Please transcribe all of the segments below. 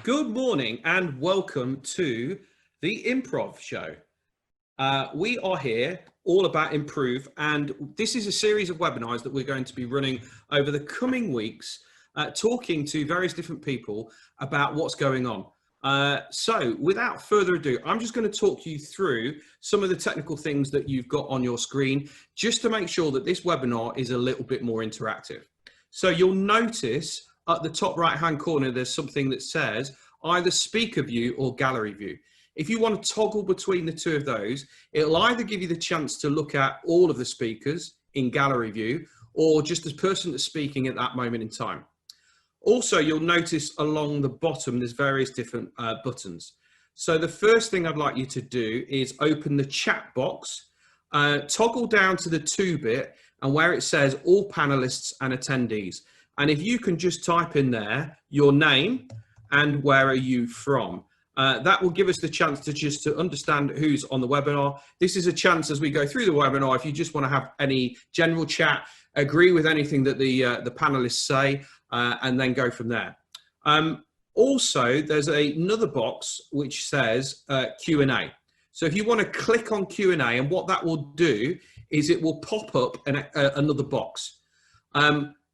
Good morning and welcome to the Improv Show. We are here all about improve, and this is a series of webinars that we're going to be running over the coming weeks, talking to various different people about what's going on. So without further ado, I'm just going to talk you through some of the technical things that you've got on your screen, just to make sure that this webinar is a little bit more interactive. So you'll notice at the top right hand corner, there's something that says either speaker view or gallery view. If you want to toggle between the two of those, it'll either give you the chance to look at all of the speakers in gallery view or just the person that's speaking at that moment in time. Also, you'll notice along the bottom, there's various different buttons. So the first thing I'd like you to do is open the chat box, toggle down to the 2-bit and where it says all panelists and attendees. And if you can just type in there your name and where are you from, that will give us the chance to understand who's on the webinar. This is a chance as we go through the webinar, if you just want to have any general chat, agree with anything that the panelists say, and then go from there. Also, there's another box which says Q&A. So if you want to click on Q&A, and what that will do is it will pop up another box.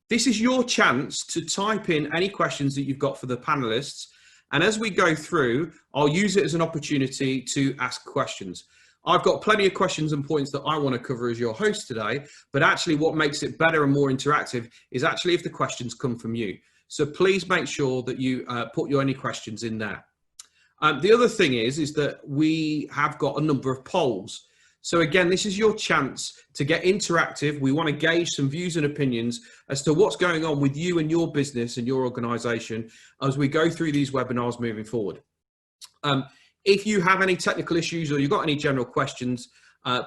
This is your chance to type in any questions that you've got for the panelists. And as we go through, I'll use it as an opportunity to ask questions. I've got plenty of questions and points that I want to cover as your host today, but actually what makes it better and more interactive is actually if the questions come from you. So please make sure that you put any questions in there. The other thing is that we have got a number of polls. So again, this is your chance to get interactive. We want to gauge some views and opinions as to what's going on with you and your business and your organization as we go through these webinars moving forward. If you have any technical issues or you've got any general questions,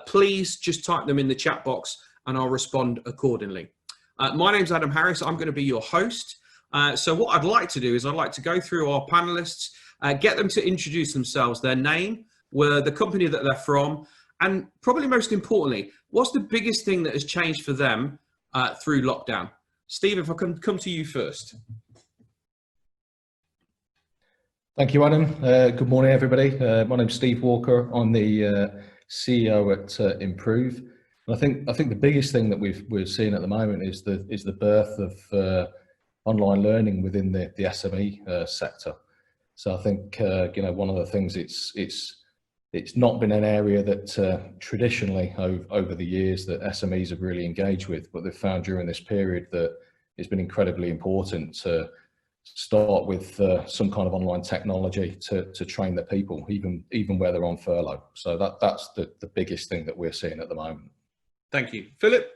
please just type them in the chat box and I'll respond accordingly. My name's Adam Harris. I'm going to be your host. So what I'd like to do is I'd like to go through our panelists, get them to introduce themselves, their name, where the company that they're from, and probably most importantly, what's the biggest thing that has changed for them through lockdown? Steve, if I can come to you first. Thank you, Adam. Good morning, everybody. My name's Steve Walker. I'm the CEO at Improve. And I think the biggest thing that we're seeing at the moment is the birth of online learning within the SME sector. So I think one of the things it's not been an area that traditionally over the years that SMEs have really engaged with, but they've found during this period that it's been incredibly important to start with some kind of online technology to train their people, even where they're on furlough. So that's the biggest thing that we're seeing at the moment. Thank you. Philip?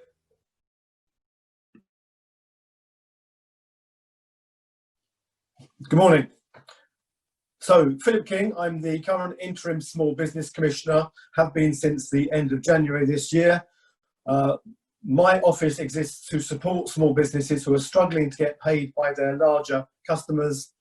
Good morning. So, Philip King, I'm the current interim Small Business Commissioner, have been since the end of January this year. My office exists to support small businesses who are struggling to get paid by their larger customers.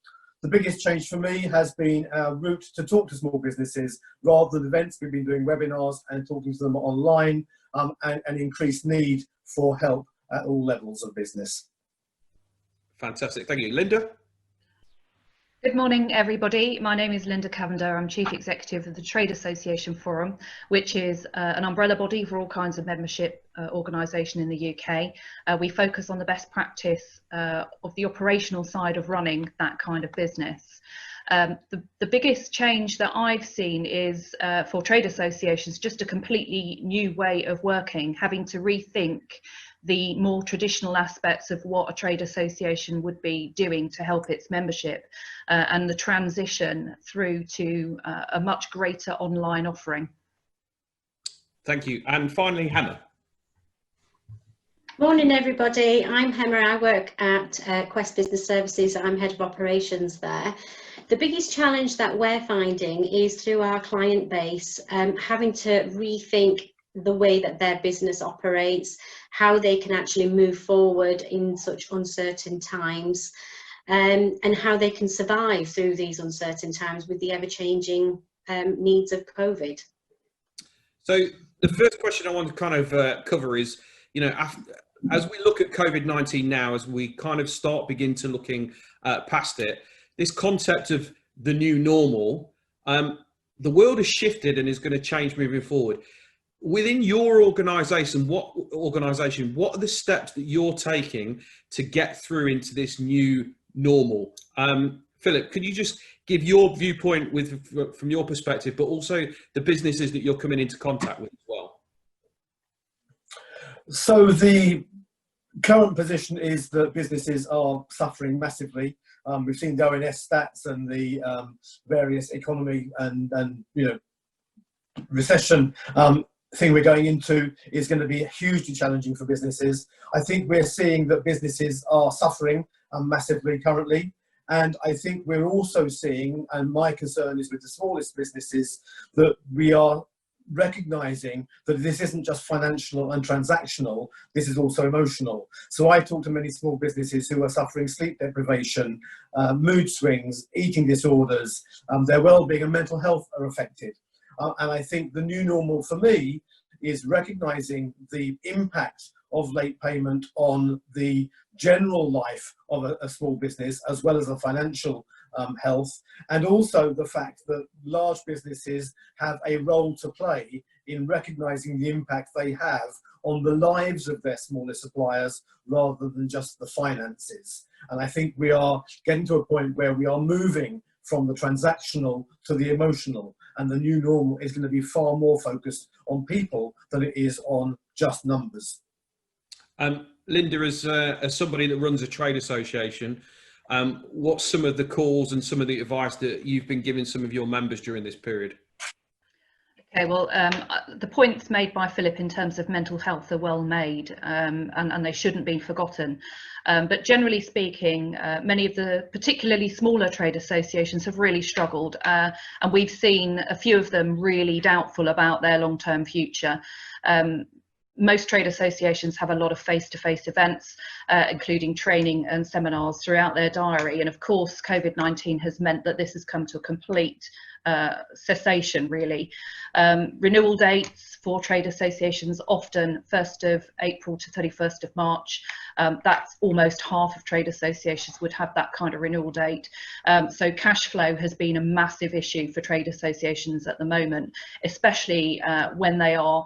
The biggest change for me has been our route to talk to small businesses. Rather than events, we've been doing webinars and talking to them online, and an increased need for help at all levels of business. Fantastic. Thank you. Linda? Good morning, everybody. My name is Linda Cavender. I'm Chief Executive of the Trade Association Forum, which is an umbrella body for all kinds of membership organisation in the UK. We focus on the best practice of the operational side of running that kind of business. The biggest change that I've seen is for trade associations, just a completely new way of working, having to rethink the more traditional aspects of what a trade association would be doing to help its membership, and the transition through to a much greater online offering. Thank you. And finally, Hannah. Morning, everybody. I'm Hemmer. I work at Quest Business Services. I'm head of operations there. The biggest challenge that we're finding is through our client base, having to rethink the way that their business operates, how they can actually move forward in such uncertain times, and how they can survive through these uncertain times with the ever-changing needs of COVID. So the first question I want to kind of cover is, as we look at COVID-19 now, as we kind of begin to looking past it, this concept of the new normal. The world has shifted and is going to change moving forward. Within your organisation, what are the steps that you're taking to get through into this new normal? Philip, could you just give your viewpoint from your perspective, but also the businesses that you're coming into contact with as well? So the current position is that businesses are suffering massively. We've seen the ONS stats and the various economy and recession thing we're going into is going to be hugely challenging for businesses. I think we're seeing that businesses are suffering massively currently. And I think we're also seeing, and my concern is with the smallest businesses, that we are recognizing that this isn't just financial and transactional, this is also emotional. So I talk to many small businesses who are suffering sleep deprivation, mood swings, eating disorders, their well-being and mental health are affected. And I think the new normal for me is recognizing the impact of late payment on the general life of a small business, as well as the financial health, and also the fact that large businesses have a role to play in recognizing the impact they have on the lives of their smaller suppliers rather than just the finances. And I think we are getting to a point where we are moving from the transactional to the emotional, and the new normal is going to be far more focused on people than it is on just numbers. Linda, as somebody that runs a trade association, what's some of the calls and some of the advice that you've been giving some of your members during this period? Okay, well, the points made by Philip in terms of mental health are well made, and they shouldn't be forgotten. But generally speaking, many of the particularly smaller trade associations have really struggled, and we've seen a few of them really doubtful about their long-term future. Most trade associations have a lot of face-to-face events, including training and seminars throughout their diary. And of course, COVID-19 has meant that this has come to a complete cessation, really. Renewal dates for trade associations often 1st of April to 31st of March. That's almost half of trade associations would have that kind of renewal date. So cash flow has been a massive issue for trade associations at the moment, especially when they are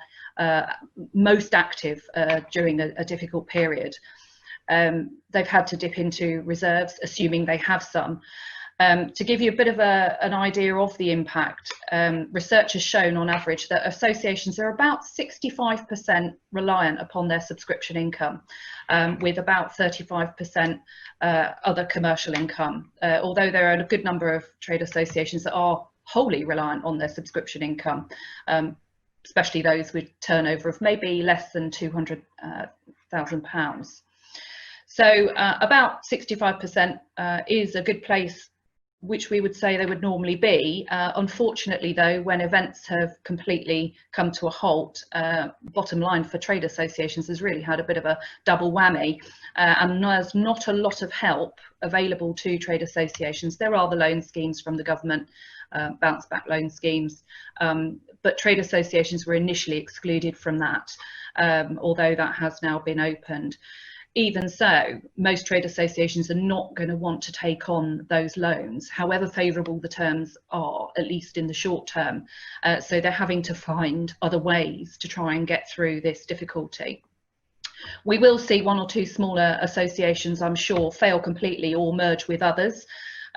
most active during a difficult period. They've had to dip into reserves, assuming they have some. To give you a bit of an idea of the impact, research has shown on average that associations are about 65% reliant upon their subscription income, with about 35% other commercial income, although there are a good number of trade associations that are wholly reliant on their subscription income, especially those with turnover of maybe less than £200,000. So about 65% is a good place, which we would say they would normally be. Unfortunately, though, when events have completely come to a halt, bottom line for trade associations has really had a bit of a double whammy, and there's not a lot of help available to trade associations. There are the loan schemes from the government, bounce back loan schemes, but trade associations were initially excluded from that, although that has now been opened. Even so, most trade associations are not going to want to take on those loans, however favourable the terms are, at least in the short term. So they're having to find other ways to try and get through this difficulty. We will see one or two smaller associations, I'm sure, fail completely or merge with others.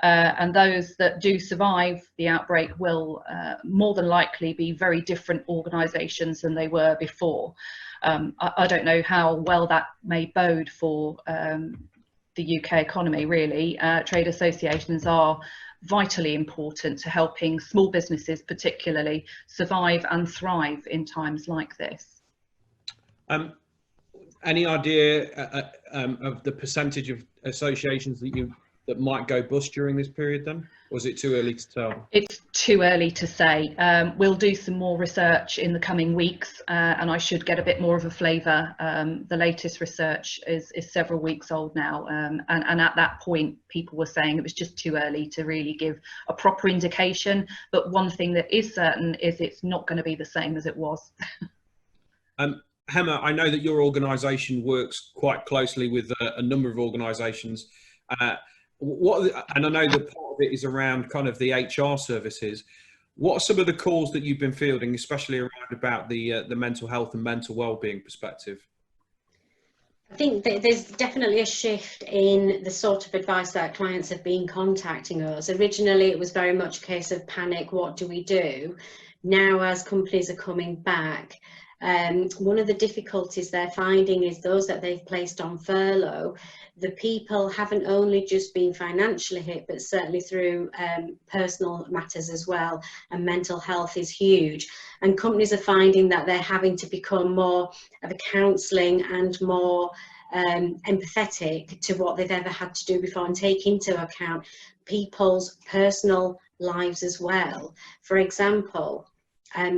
And those that do survive the outbreak will more than likely be very different organisations than they were before. I don't know how well that may bode for the UK economy, really. Trade associations are vitally important to helping small businesses particularly survive and thrive in times like this. Any idea of the percentage of associations that might go bust during this period then? Or is it too early to tell? It's too early to say. We'll do some more research in the coming weeks, and I should get a bit more of a flavour. The latest research is several weeks old now, and at that point people were saying it was just too early to really give a proper indication. But one thing that is certain is it's not going to be the same as it was. Hema, I know that your organisation works quite closely with a number of organisations. and I know that part of it is around kind of the HR services. What are some of the calls that you've been fielding, especially around about the mental health and mental well-being perspective? I think that there's definitely a shift in the sort of advice that clients have been contacting us. Originally, it was very much a case of panic, what do we do? Now, as companies are coming back, one of the difficulties they're finding is those that they've placed on furlough, the people haven't only just been financially hit, but certainly through personal matters as well, and mental health is huge. And companies are finding that they're having to become more of a counselling and more empathetic to what they've ever had to do before, and take into account people's personal lives as well. For example,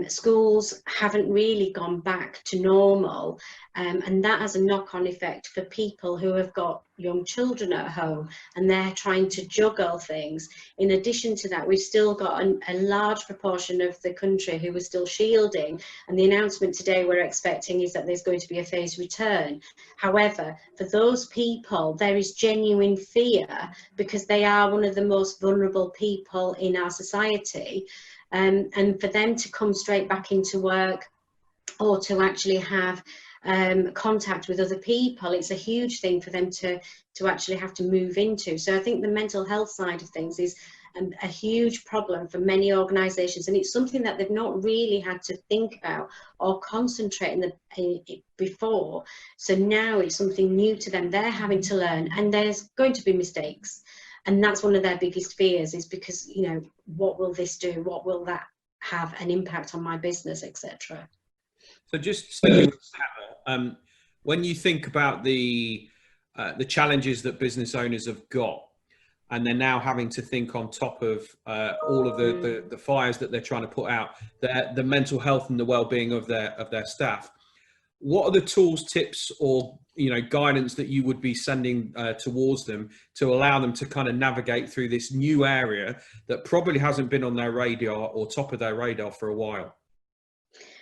schools haven't really gone back to normal, and that has a knock-on effect for people who have got young children at home and they're trying to juggle things. In addition to that, we've still got a large proportion of the country who are still shielding, and the announcement today we're expecting is that there's going to be a phased return. However, for those people, there is genuine fear because they are one of the most vulnerable people in our society. And for them to come straight back into work or to actually have contact with other people, it's a huge thing for them to actually have to move into. So I think the mental health side of things is a huge problem for many organisations, and it's something that they've not really had to think about or concentrate in before. So now it's something new to them. They're having to learn, and there's going to be mistakes. And that's one of their biggest fears, is because, you know, what will this do? What will that have an impact on my business, etc. So just sticking with Hannah, when you think about the challenges that business owners have got, and they're now having to think on top of all of the fires that they're trying to put out, the mental health and the well-being of their staff, what are the tools, tips, or guidance that you would be sending towards them to allow them to kind of navigate through this new area that probably hasn't been on their radar or top of their radar for a while?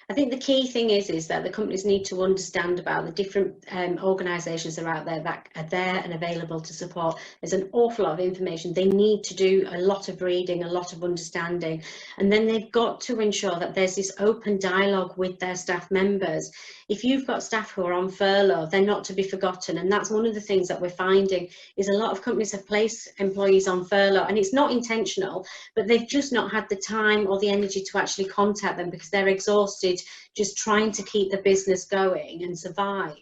I think the key thing is that the companies need to understand about the different organisations that are out there that are there and available to support. There's an awful lot of information. They need to do a lot of reading, a lot of understanding, and then they've got to ensure that there's this open dialogue with their staff members. If you've got staff who are on furlough, they're not to be forgotten, and that's one of the things that we're finding is a lot of companies have placed employees on furlough, and it's not intentional, but they've just not had the time or the energy to actually contact them because they're exhausted just trying to keep the business going and survive.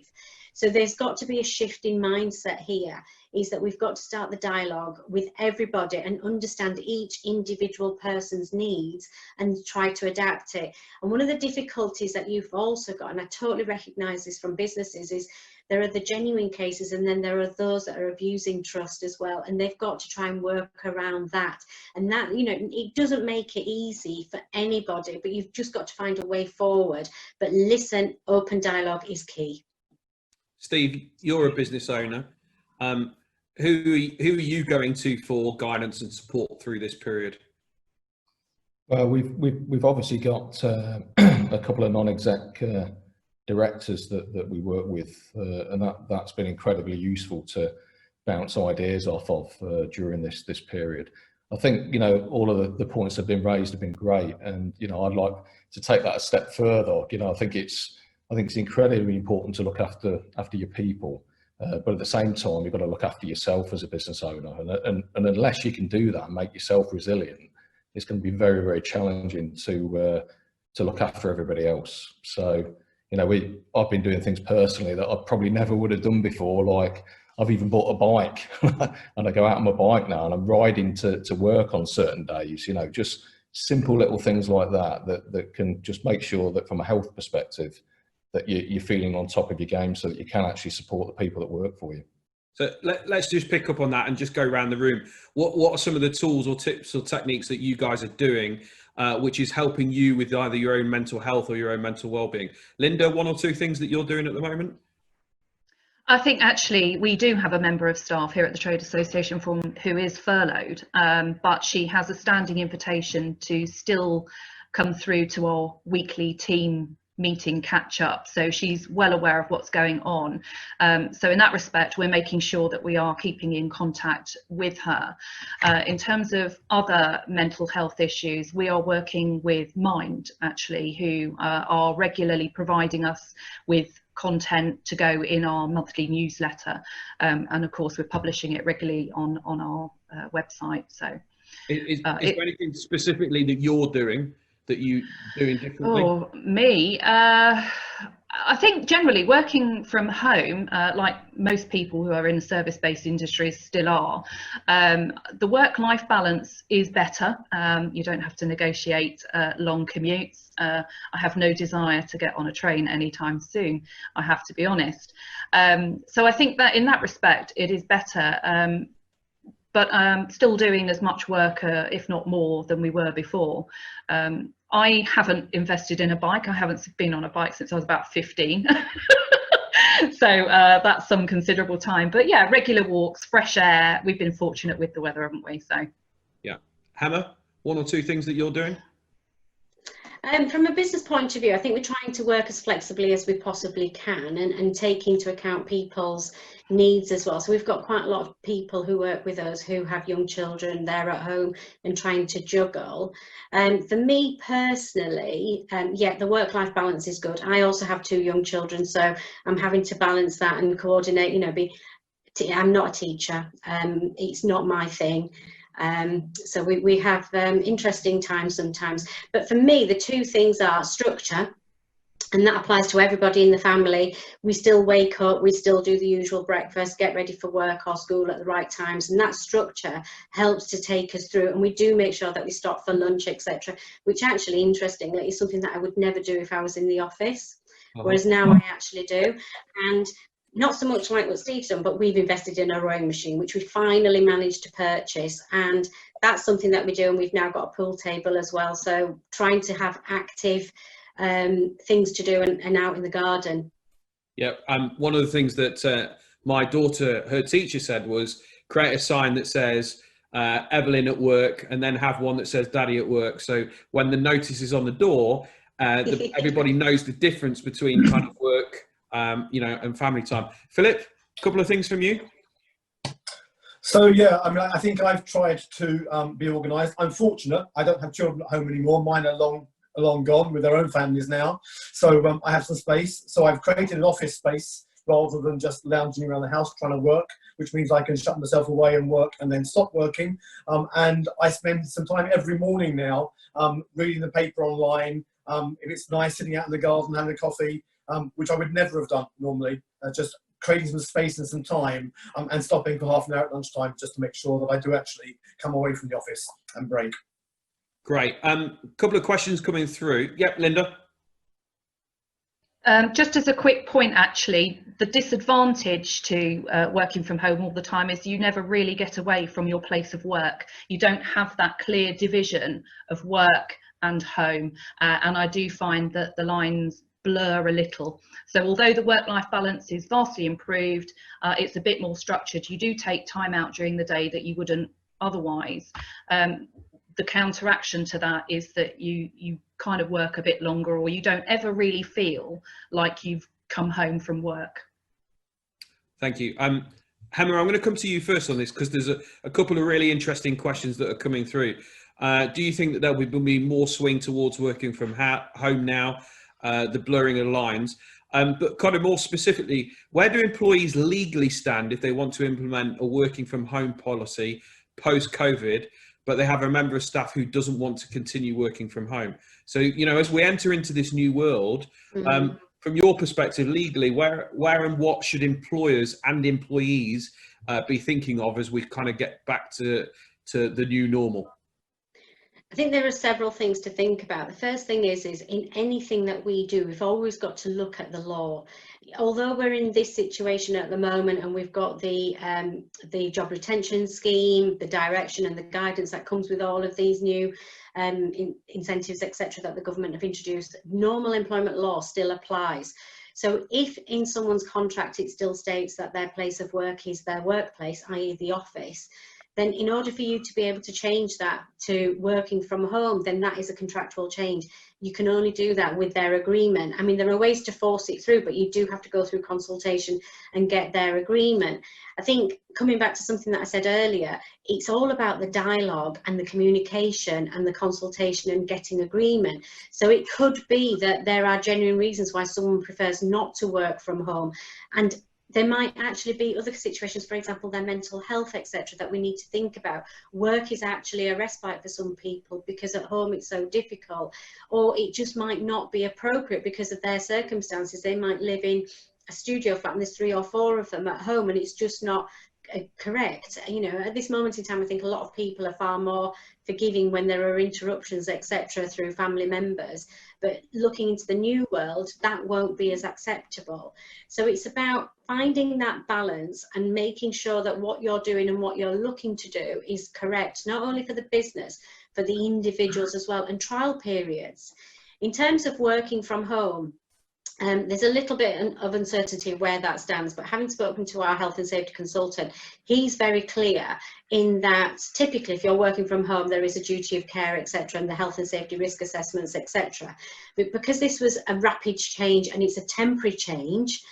So there's got to be a shift in mindset here, is that we've got to start the dialogue with everybody and understand each individual person's needs and try to adapt it. And one of the difficulties that you've also got, and I totally recognise this from businesses, is there are the genuine cases, and then there are those that are abusing trust as well, and they've got to try and work around that. And that, it doesn't make it easy for anybody, but you've just got to find a way forward. But listen, open dialogue is key. Steve, you're a business owner. Who are you going to for guidance and support through this period? Well, we've obviously got a couple of non-exec directors that we work with, and that's been incredibly useful to bounce ideas off of during this period. I think all of the points that have been raised have been great, and I'd like to take that a step further. I think it's incredibly important to look after your people, but at the same time you've got to look after yourself as a business owner, and unless you can do that and make yourself resilient, it's going to be very, very challenging to look after everybody else. So I've been doing things personally that I probably never would have done before. Like, I've even bought a bike and I go out on my bike now and I'm riding to work on certain days, just simple little things like that can just make sure that from a health perspective that you're feeling on top of your game so that you can actually support the people that work for you. So let's just pick up on that and just go around the room. What are some of the tools or tips or techniques that you guys are doing which is helping you with either your own mental health or your own mental well-being? Linda, one or two things that you're doing at the moment? I think actually we do have a member of staff here at the Trade Association Forum who is furloughed, but she has a standing invitation to still come through to our weekly team meeting catch up, so she's well aware of what's going on. So in that respect, we're making sure that we are keeping in contact with her. In terms of other mental health issues, we are working with Mind, actually, who are regularly providing us with content to go in our monthly newsletter, and of course we're publishing it regularly on our website. So is there anything specifically that you're doing differently? Oh, me. I think generally working from home, like most people who are in service-based industries still are, the work-life balance is better. You don't have to negotiate long commutes. I have no desire to get on a train anytime soon, I have to be honest. So I think that in that respect, it is better. But still doing as much work, if not more, than we were before. I haven't invested in a bike. I haven't been on a bike since I was about 15. So that's some considerable time. But yeah, regular walks, fresh air. We've been fortunate with the weather, haven't we? So yeah. Hammer, one or two things that you're doing? From a business point of view, I think we're trying to work as flexibly as we possibly can and take into account people's needs as well. So we've got quite a lot of people who work with us who have young children, they're at home and trying to juggle. For me personally, yeah, the work-life balance is good. I also have 2 young children, so I'm having to balance that and coordinate, you know, I'm not a teacher, it's not my thing. So we have interesting times sometimes, but for me the 2 things are structure, and that applies to everybody in the family. We still wake up, we still do the usual breakfast, get ready for work or school at the right times, and that structure helps to take us through, and we do make sure that we stop for lunch, etc., which actually interestingly is something that I would never do if I was in the office, whereas now I actually do. And not so much like what Steve's done, but we've invested in a rowing machine, which we finally managed to purchase. And that's something that we do. And we've now got a pool table as well. So trying to have active things to do and out in the garden. Yeah. One of the things that my daughter, her teacher said was create a sign that says Evelyn at work, and then have one that says Daddy at work. So when the notice is on the door, everybody knows the difference between kind of work, you know, and family time. Philip, a couple of things from you. So yeah, I mean, I think I've tried to be organised. I'm fortunate; I don't have children at home anymore. Mine are long gone with their own families now. So I have some space. So I've created an office space rather than just lounging around the house trying to work, which means I can shut myself away and work and then stop working. And I spend some time every morning now reading the paper online. If it's nice, sitting out in the garden having a coffee. Which I would never have done normally, just creating some space and some time and stopping for half an hour at lunchtime just to make sure that I do actually come away from the office and break. Great. Couple of questions coming through. Yep, Linda. Just as a quick point, actually, the disadvantage to working from home all the time is you never really get away from your place of work. You don't have that clear division of work and home, and I do find that the lines blur a little. So although the work-life balance is vastly improved, it's a bit more structured. You do take time out during the day that you wouldn't otherwise. The counteraction to that is that you kind of work a bit longer, or you don't ever really feel like you've come home from work. Thank you. Hammer, I'm going to come to you first on this because there's a couple of really interesting questions that are coming through. Do you think that there will be more swing towards working from home now? The blurring of lines, but kind of more specifically, where do employees legally stand if they want to implement a working from home policy post-COVID, but they have a member of staff who doesn't want to continue working from home? So, you know, as we enter into this new world, from your perspective, legally, where and what should employers and employees be thinking of as we kind of get back to the new normal? I think there are several things to think about. The first thing is in anything that we do, we've always got to look at the law. Although we're in this situation at the moment and we've got the job retention scheme, the direction and the guidance that comes with all of these new incentives, etc., that the government have introduced, normal employment law still applies. So if in someone's contract it still states that their place of work is their workplace, i.e. the office, then in order for you to be able to change that to working from home, then that is a contractual change. you can only do that with their agreement. I mean, there are ways to force it through, but you do have to go through consultation and get their agreement. I think, coming back to something that I said earlier, it's all about the dialogue and the communication and the consultation and getting agreement. So it could be that there are genuine reasons why someone prefers not to work from home, and there might actually be other situations, for example, their mental health, etc., that we need to think about. Work is actually a respite for some people because at home it's so difficult, or it just might not be appropriate because of their circumstances. They might live in a studio flat and there's 3 or 4 of them at home, and it's just not correct. You know, at this moment in time, I think a lot of people are far more forgiving when there are interruptions, etc., through family members. But looking into the new world, that won't be as acceptable. So it's about finding that balance and making sure that what you're doing and what you're looking to do is correct, not only for the business, for the individuals as well, and trial periods. In terms of working from home, there's a little bit of uncertainty where that stands, but having spoken to our health and safety consultant, he's very clear in that typically if you're working from home, there is a duty of care, etc., and the health and safety risk assessments, etc. But because this was a rapid change and it's a temporary change,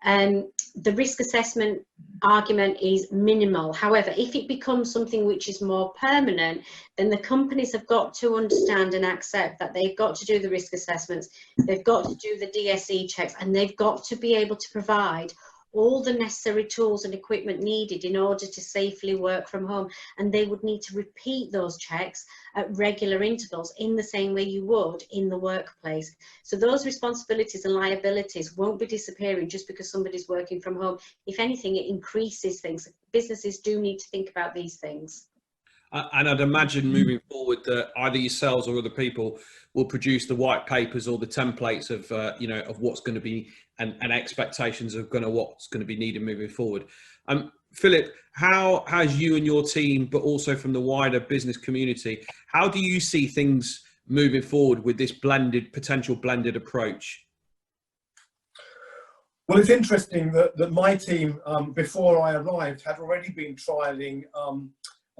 the risk assessment argument is minimal. However, if it becomes something which is more permanent, then the companies have got to understand and accept that they've got to do the risk assessments, they've got to do the DSE checks, and they've got to be able to provide all the necessary tools and equipment needed in order to safely work from home. And they would need to repeat those checks at regular intervals in the same way you would in the workplace. So those responsibilities and liabilities won't be disappearing just because somebody's working from home. If anything, it increases things. Businesses do need to think about these things. And I'd imagine moving forward that either yourselves or other people will produce the white papers or the templates of, of what's going to be and expectations of what's going to be needed moving forward. Philip, how has you and your team, but also from the wider business community, how do you see things moving forward with this potential blended approach? Well, it's interesting that my team, before I arrived, had already been trialling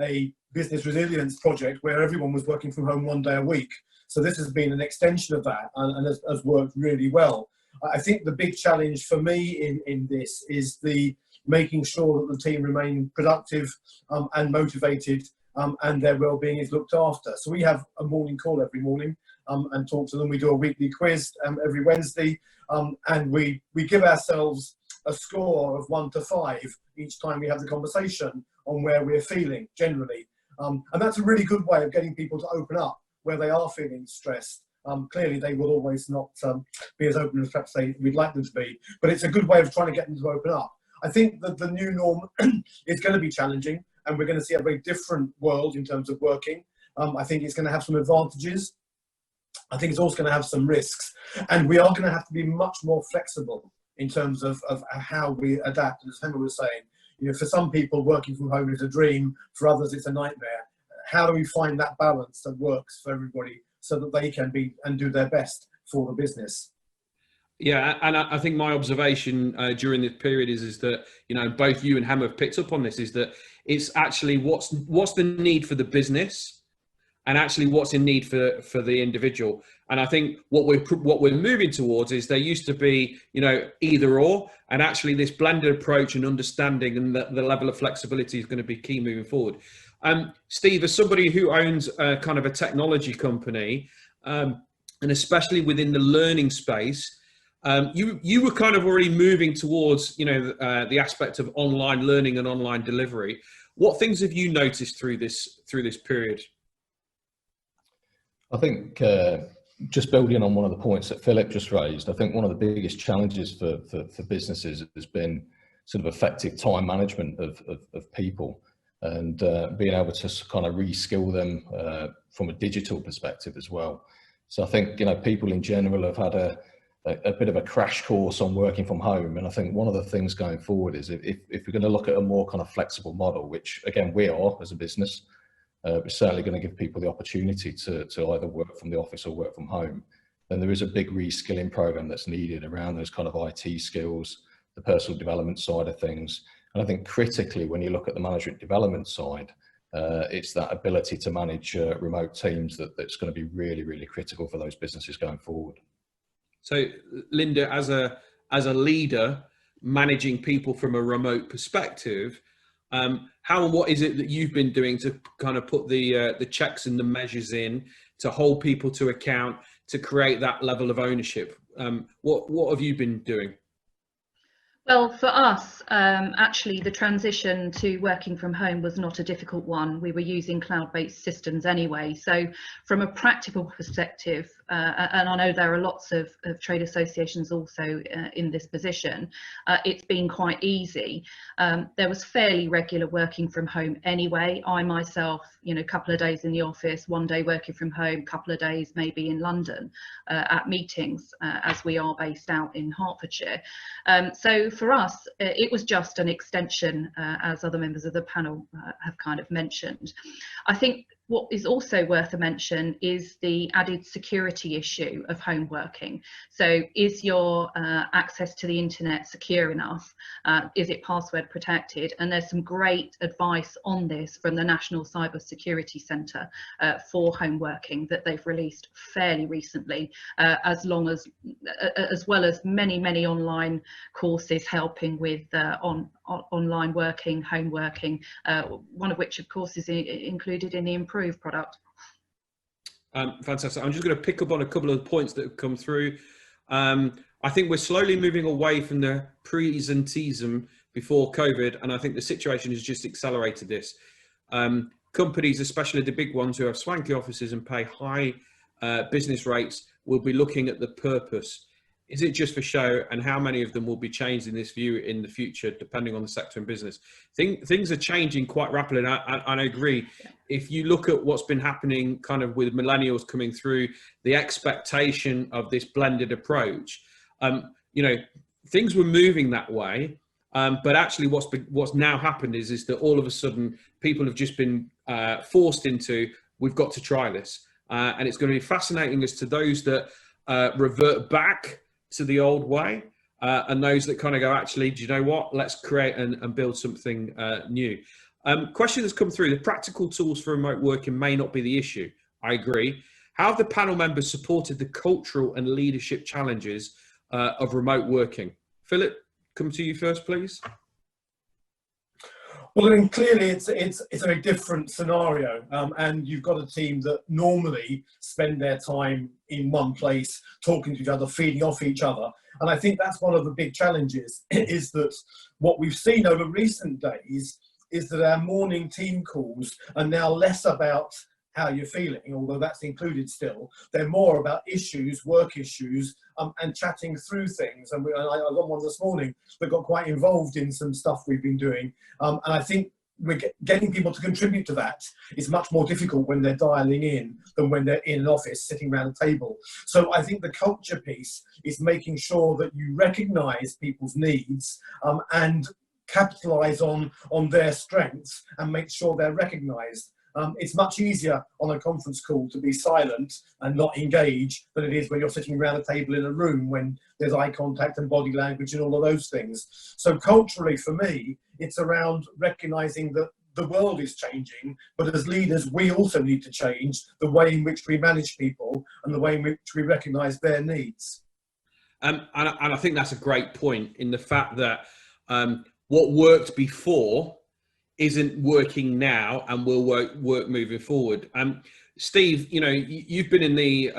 a business resilience project where everyone was working from home 1 day a week. So this has been an extension of that and has worked really well. I think the big challenge for me in this is the making sure that the team remain productive and motivated and their well-being is looked after. So we have a morning call every morning and talk to them. We do a weekly quiz every Wednesday and we give ourselves a score of 1 to 5 each time we have the conversation on where we're feeling generally. And that's a really good way of getting people to open up where they are feeling stressed. Clearly, they will always not be as open as perhaps we'd like them to be, but it's a good way of trying to get them to open up. I think that the new norm is going to be challenging, and we're going to see a very different world in terms of working. I think it's going to have some advantages. I think it's also going to have some risks, and we are going to have to be much more flexible in terms of how we adapt. As Emma was saying, you know, for some people, working from home is a dream. For others, it's a nightmare. How do we find that balance that works for everybody so that they can be and do their best for the business? Yeah, and I think my observation during this period is that, you know, both you and Ham have picked up on this, is that it's actually what's the need for the business and actually what's in need for the individual. And I think what we're moving towards is there used to be, you know, either or, and actually this blended approach and understanding and the level of flexibility is going to be key moving forward. Steve, as somebody who owns a kind of a technology company, and especially within the learning space, you were kind of already moving towards, you know, the aspect of online learning and online delivery. What things have you noticed through this period? I think just building on one of the points that Philip just raised, I think one of the biggest challenges for businesses has been sort of effective time management of people and being able to kind of reskill them from a digital perspective as well. So I think, you know, people in general have had a bit of a crash course on working from home. And I think one of the things going forward is if we're going to look at a more kind of flexible model, which again, we are as a business, we're certainly going to give people the opportunity to either work from the office or work from home, then there is a big reskilling program that's needed around those kind of IT skills, the personal development side of things. And I think critically, when you look at the management development side, it's that ability to manage remote teams that's going to be really, really critical for those businesses going forward. So, Linda, as a leader managing people from a remote perspective, how and what is it that you've been doing to kind of put the checks and the measures in to hold people to account, to create that level of ownership? What have you been doing? Well, for us, actually, the transition to working from home was not a difficult one. We were using cloud-based systems anyway. So from a practical perspective, and I know there are lots of trade associations also in this position, it's been quite easy. There was fairly regular working from home anyway. I myself, a couple of days in the office, one day working from home, a couple of days maybe in London at meetings, as we are based out in Hertfordshire. So for us, it was just an extension, as other members of the panel have kind of mentioned. I think what is also worth a mention is the added security issue of home working. So is your access to the internet secure enough? Is it password protected? And there's some great advice on this from the National Cyber Security Centre for home working that they've released fairly recently, as well as many online courses helping with online working, home working, one of which of course is included in the Improve product. Fantastic. I'm just going to pick up on a couple of points that have come through. I think we're slowly moving away from the presenteeism before COVID, and I think the situation has just accelerated this. Companies, especially the big ones who have swanky offices and pay high business rates, will be looking at the purpose. Is it just for show, and how many of them will be changed in this view in the future, depending on the sector and business? Things are changing quite rapidly, and I agree. If you look at what's been happening kind of with millennials coming through, the expectation of this blended approach, things were moving that way, but actually what's now happened is that all of a sudden people have just been forced into, we've got to try this. And it's going to be fascinating as to those that revert back to the old way, and those that kind of go, actually, do you know what? Let's create and build something new. Question that's come through: the practical tools for remote working may not be the issue. I agree. How have the panel members supported the cultural and leadership challenges of remote working? Philip, come to you first, please. Well, I mean, clearly it's a very different scenario, and you've got a team that normally spend their time in one place, talking to each other, feeding off each other. And I think that's one of the big challenges, is that what we've seen over recent days is that our morning team calls are now less about how you're feeling, although that's included still. They're more about issues, work issues, and chatting through things. And I got one this morning that got quite involved in some stuff we've been doing. And I think we're getting people to contribute to that is much more difficult when they're dialing in than when they're in an office sitting around a table. So I think the culture piece is making sure that you recognise people's needs and capitalise on their strengths and make sure they're recognised. It's much easier on a conference call to be silent and not engage than it is when you're sitting around a table in a room when there's eye contact and body language and all of those things. So culturally, for me, it's around recognising that the world is changing, but as leaders, we also need to change the way in which we manage people and the way in which we recognise their needs. And I think that's a great point, in the fact that what worked before isn't working now and will work moving forward. Steve, you've been in the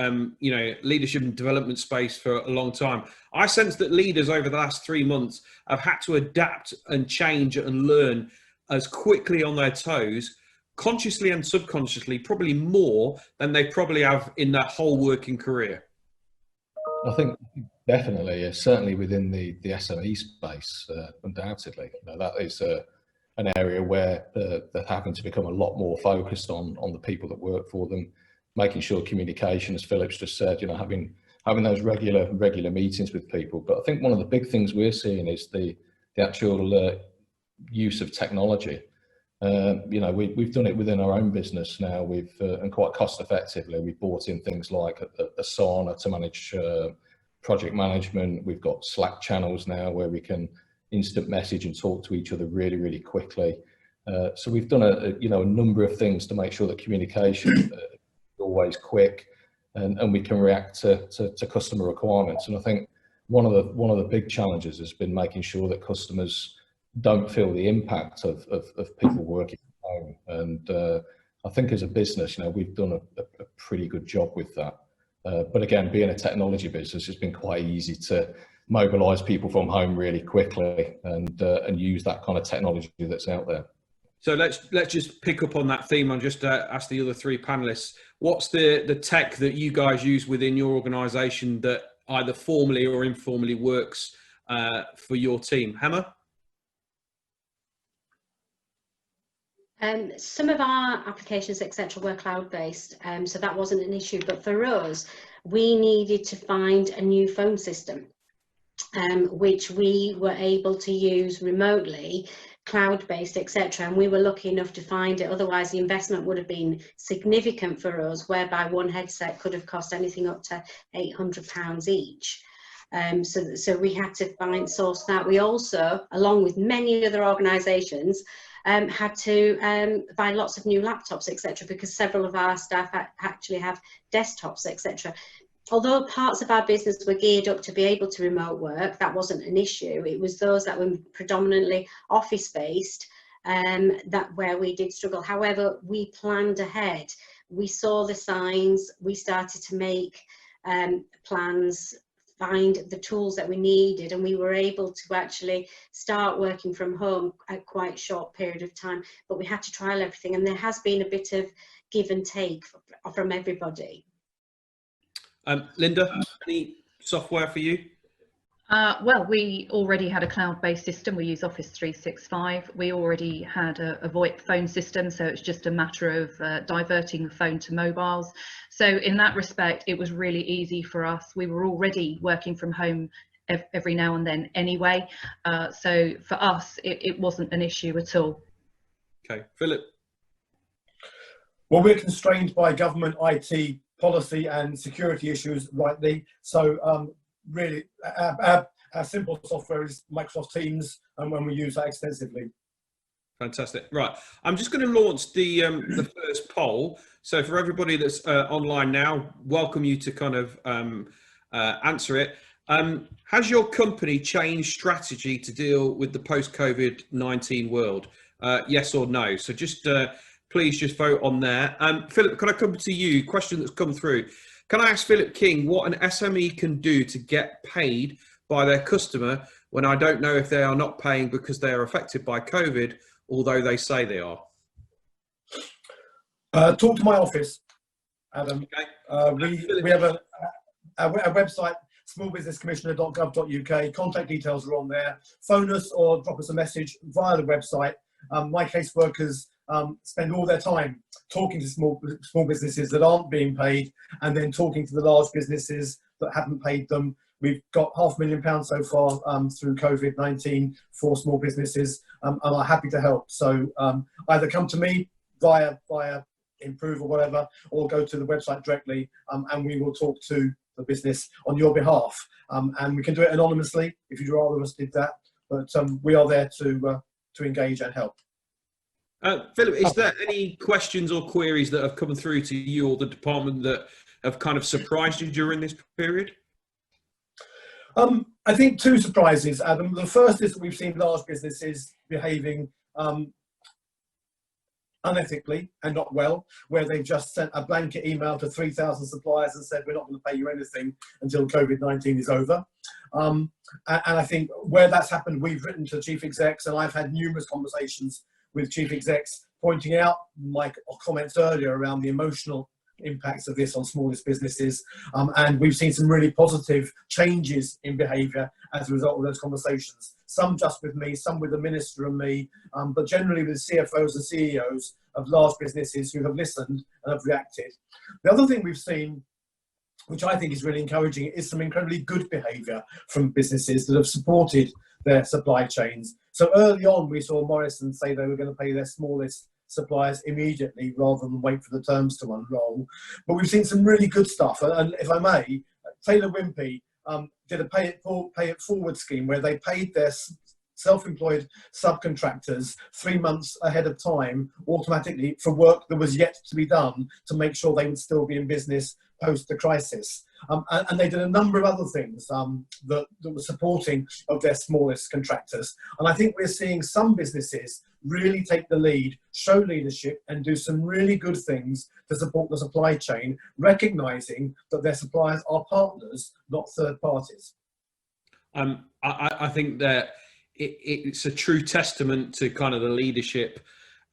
leadership and development space for a long time. I sense that leaders over the last 3 months have had to adapt and change and learn as quickly on their toes, consciously and subconsciously, probably more than they probably have in their whole working career. I think definitely, certainly within the SME space, undoubtedly, that is an area where they're having to become a lot more focused on the people that work for them, making sure communication, as Philip's just said, having those regular meetings with people. But I think one of the big things we're seeing is the actual use of technology. We've done it within our own business now. And quite cost effectively, we've brought in things like a Asana to manage project management. We've got Slack channels now where we can instant message and talk to each other really, really quickly. So we've done a number of things to make sure that communication is always quick, and we can react to customer requirements. And I think one of the big challenges has been making sure that customers don't feel the impact of people working from home. And I think as a business, we've done a pretty good job with that. But again, being a technology business, it's been quite easy to mobilize people from home really quickly and use that kind of technology that's out there. So let's just pick up on that theme and just ask the other three panelists, what's the tech that you guys use within your organisation that either formally or informally works for your team? Hemmer? Some of our applications, etc., were cloud-based, so that wasn't an issue. But for us, we needed to find a new phone system, which we were able to use remotely, cloud-based, etc. And we were lucky enough to find it. Otherwise, the investment would have been significant for us, whereby one headset could have cost anything up to £800 each. So we had to source that. We also, along with many other organisations, had to buy lots of new laptops, etc., because several of our staff actually have desktops, etc. Although parts of our business were geared up to be able to remote work, that wasn't an issue. It was those that were predominantly office-based where we did struggle. However, we planned ahead. We saw the signs. We started to make plans, find the tools that we needed, and we were able to actually start working from home at quite a short period of time. But we had to trial everything, and there has been a bit of give and take from everybody. Linda, any software for you? Well, we already had a cloud-based system. We use Office 365. We already had a VoIP phone system, so it's just a matter of diverting the phone to mobiles. So in that respect, it was really easy for us. We were already working from home every now and then anyway. So for us, it wasn't an issue at all. Okay, Philip. Well, we're constrained by government IT policy and security issues rightly. So really, our simple software is Microsoft Teams, and when we use that extensively. Fantastic. Right, I'm just going to launch the first poll. So for everybody that's online now, welcome you to kind of answer it. Has your company changed strategy to deal with the post-COVID-19 world? Yes or no? So just please just vote on there. Philip, can I come to you? Question that's come through. Can I ask Philip King what an SME can do to get paid by their customer when I don't know if they are not paying because they are affected by COVID, although they say they are? Talk to my office, Adam. Okay. We have a website, smallbusinesscommissioner.gov.uk. Contact details are on there. Phone us or drop us a message via the website. My caseworkers spend all their time talking to small businesses that aren't being paid, and then talking to the large businesses that haven't paid them. We've got £500,000 so far through COVID-19 for small businesses, and are happy to help. So either come to me via Improve or whatever, or go to the website directly, and we will talk to the business on your behalf. And we can do it anonymously if you'd rather us did that, but we are there to engage and help. Philip, is there any questions or queries that have come through to you or the department that have kind of surprised you during this period? I think two surprises, Adam. The first is that we've seen large businesses behaving unethically and not well, where they've just sent a blanket email to 3,000 suppliers and said, we're not going to pay you anything until COVID-19 is over. And I think where that's happened, we've written to chief execs, and I've had numerous conversations with chief execs pointing out my comments earlier around the emotional impacts of this on smallest businesses, and we've seen some really positive changes in behaviour as a result of those conversations. Some just with me, some with the minister and me, but generally with CFOs and CEOs of large businesses who have listened and have reacted. The other thing we've seen, which I think is really encouraging, is some incredibly good behaviour from businesses that have supported their supply chains. So early on, we saw Morrison say they were going to pay their smallest suppliers immediately rather than wait for the terms to unroll. But we've seen some really good stuff. And if I may, Taylor Wimpey did a pay it forward scheme where they paid their self-employed subcontractors 3 months ahead of time automatically for work that was yet to be done to make sure they would still be in business post the crisis. And they did a number of other things that were supporting of their smallest contractors. And I think we're seeing some businesses really take the lead, show leadership, and do some really good things to support the supply chain, recognising that their suppliers are partners, not third parties. I think that it's a true testament to kind of the leadership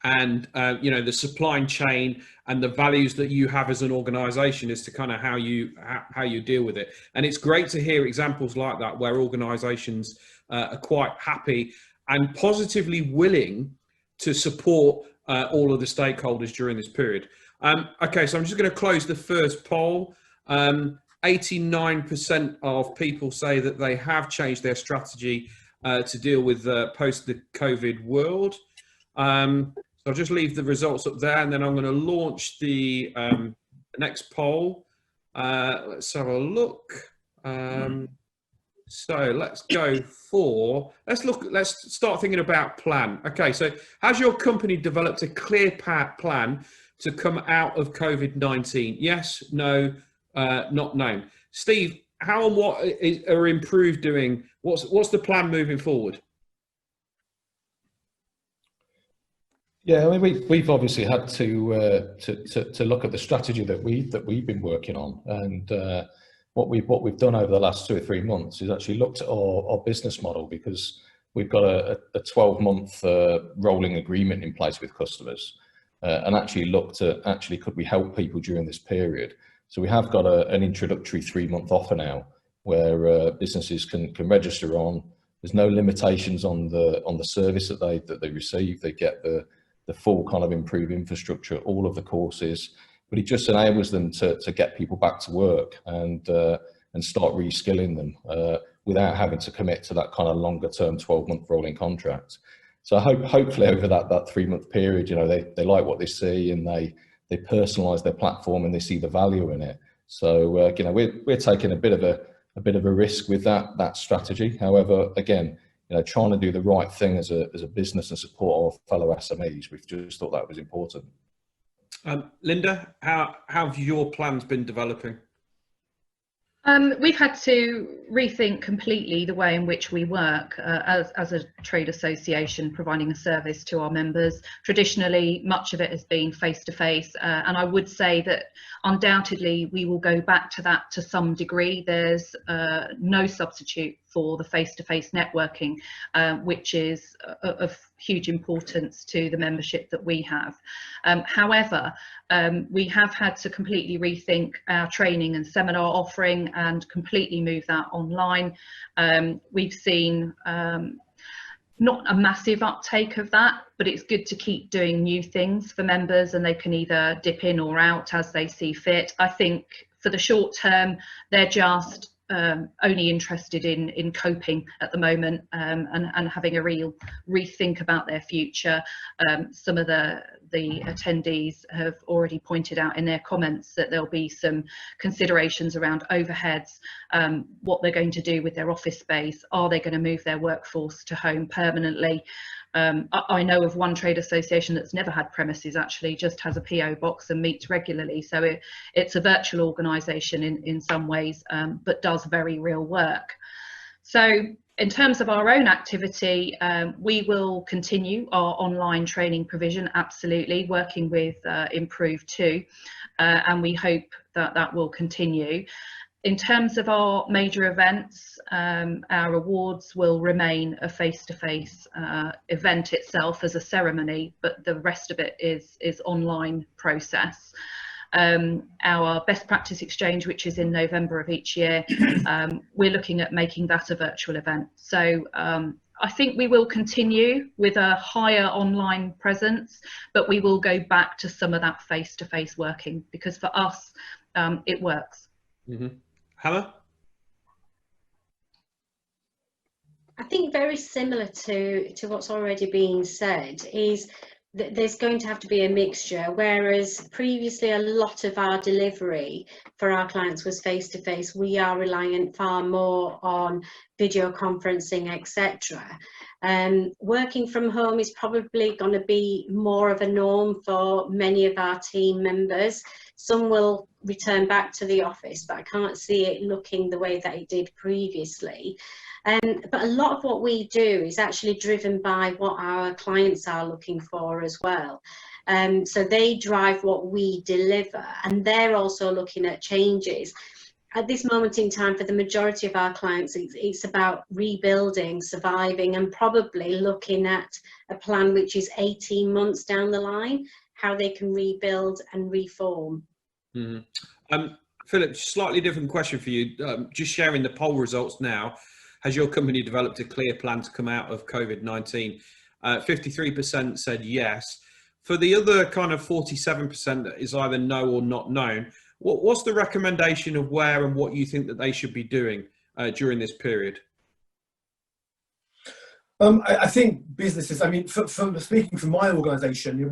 and the supply chain and the values that you have as an organisation as to kind of how you deal with it. And it's great to hear examples like that where organisations are quite happy and positively willing to support all of the stakeholders during this period. Okay, so I'm just going to close the first poll. 89% of people say that they have changed their strategy to deal with post the COVID world. So I'll just leave the results up there, and then I'm going to launch the next poll. Let's have a look. So let's go for, let's start thinking about plan. Okay, so has your company developed a clear plan to come out of COVID-19? Yes, no, not known. Steve, how and what are Improve doing? What's the plan moving forward? Yeah, I mean, we've obviously had to look at the strategy that we've been working on, and what we've done over the last 2 or 3 months is actually looked at our business model, because we've got a 12-month rolling agreement in place with customers, and actually looked at could we help people during this period. So we have got an introductory 3-month offer now, where businesses can register on. There's no limitations on the service that they receive. They get the full kind of Improve infrastructure, all of the courses, but it just enables them to get people back to work and start reskilling them without having to commit to that kind of longer term 12-month rolling contract. So I hopefully over that 3-month period, they like what they see, and they personalize their platform and they see the value in it. So we're taking a bit of a risk with that strategy. However, again, trying to do the right thing as a business and support our fellow SMEs, we've just thought that was important. Linda, how have your plans been developing? We've had to rethink completely the way in which we work as a trade association providing a service to our members. Traditionally, much of it has been face-to-face, and I would say that undoubtedly we will go back to that to some degree. There's no substitute for the face-to-face networking, which is of huge importance to the membership that we have. However, we have had to completely rethink our training and seminar offering and completely move that online. We've seen not a massive uptake of that, but it's good to keep doing new things for members, and they can either dip in or out as they see fit. I think for the short term, they're just only interested in coping at the moment, and having a real rethink about their future. Some of the attendees have already pointed out in their comments that there'll be some considerations around overheads, what they're going to do with their office space. Are they going to move their workforce to home permanently? I know of one trade association that's never had premises, actually just has a PO box and meets regularly. So it's a virtual organisation in some ways, but does very real work. So in terms of our own activity, we will continue our online training provision, absolutely, working with Improve too, and we hope that will continue. In terms of our major events, our awards will remain a face-to-face event itself as a ceremony, but the rest of it is online process. Our best practice exchange, which is in November of each year, we're looking at making that a virtual event. So I think we will continue with a higher online presence, but we will go back to some of that face-to-face working, because for us, it works. Mm-hmm. Hannah? I think very similar to what's already being said is that there's going to have to be a mixture, whereas previously a lot of our delivery for our clients was face-to-face. We are reliant far more on video conferencing, etc. Working from home is probably going to be more of a norm for many of our team members. Some will return back to the office, but I can't see it looking the way that it did previously. But a lot of what we do is actually driven by what our clients are looking for as well. So they drive what we deliver, and they're also looking at changes. At this moment in time, for the majority of our clients, it's about rebuilding, surviving, and probably looking at a plan which is 18 months down the line, how they can rebuild and reform. Mm-hmm. Philip, slightly different question for you. Just sharing the poll results now. Has your company developed a clear plan to come out of COVID-19? 53% said yes. For the other kind of 47% that is either no or not known, what's the recommendation of where and what you think that they should be doing during this period? I think businesses, I mean, speaking from my organisation,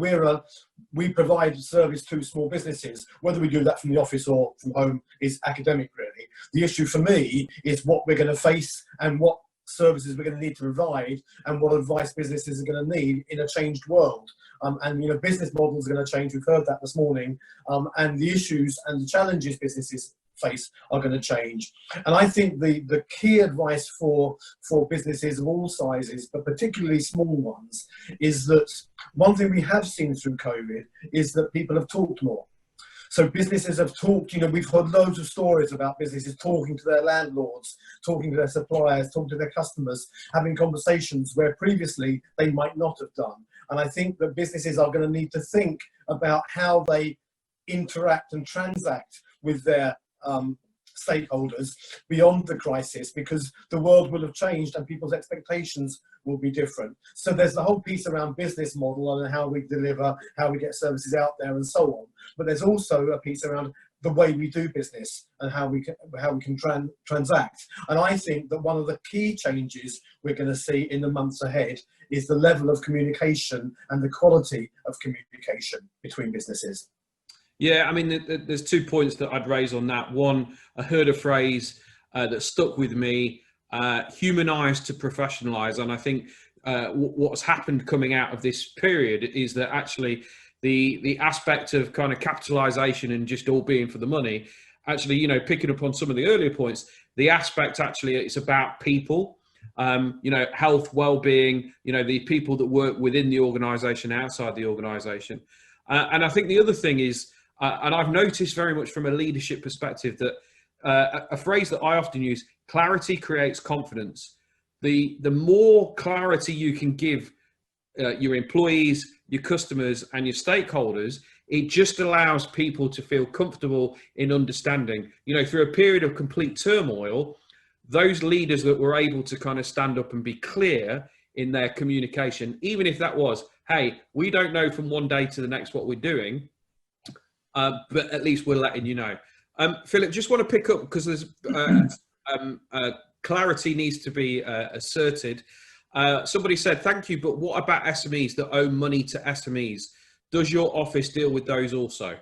we provide service to small businesses. Whether we do that from the office or from home is academic, really. The issue for me is what we're going to face and what services we're going to need to provide and what advice businesses are going to need in a changed world. And you know, business models are going to change. We've heard that this morning. And the issues and the challenges businesses face are going to change. And I think the key advice for businesses of all sizes, but particularly small ones, is that one thing we have seen through COVID is that people have talked more. So businesses have talked, you know, we've heard loads of stories about businesses talking to their landlords, talking to their suppliers, talking to their customers, having conversations where previously they might not have done. And I think that businesses are going to need to think about how they interact and transact with their stakeholders beyond the crisis, because the world will have changed and people's expectations will be different. So there's the whole piece around business model and how we deliver, how we get services out there and so on. But there's also a piece around the way we do business and how we can transact. And I think that one of the key changes we're going to see in the months ahead is the level of communication and the quality of communication between businesses. Yeah, I mean, there's 2 points that I'd raise on that. One, I heard a phrase that stuck with me, humanise to professionalise. And I think what's happened coming out of this period is that actually the aspect of kind of capitalisation and just all being for the money, actually, you know, picking up on some of the earlier points, the aspect actually it's about people, you know, health, well-being, you know, the people that work within the organisation, outside the organisation. And I think the other thing is, and I've noticed very much from a leadership perspective that a phrase that I often use, clarity creates confidence. The more clarity you can give your employees, your customers and your stakeholders, it just allows people to feel comfortable in understanding. You know, through a period of complete turmoil, those leaders that were able to kind of stand up and be clear in their communication, even if that was, hey, we don't know from one day to the next what we're doing, but at least we're letting you know. Philip, just want to pick up because there's clarity needs to be asserted. Somebody said, thank you, but what about SMEs that owe money to SMEs? Does your office deal with those also?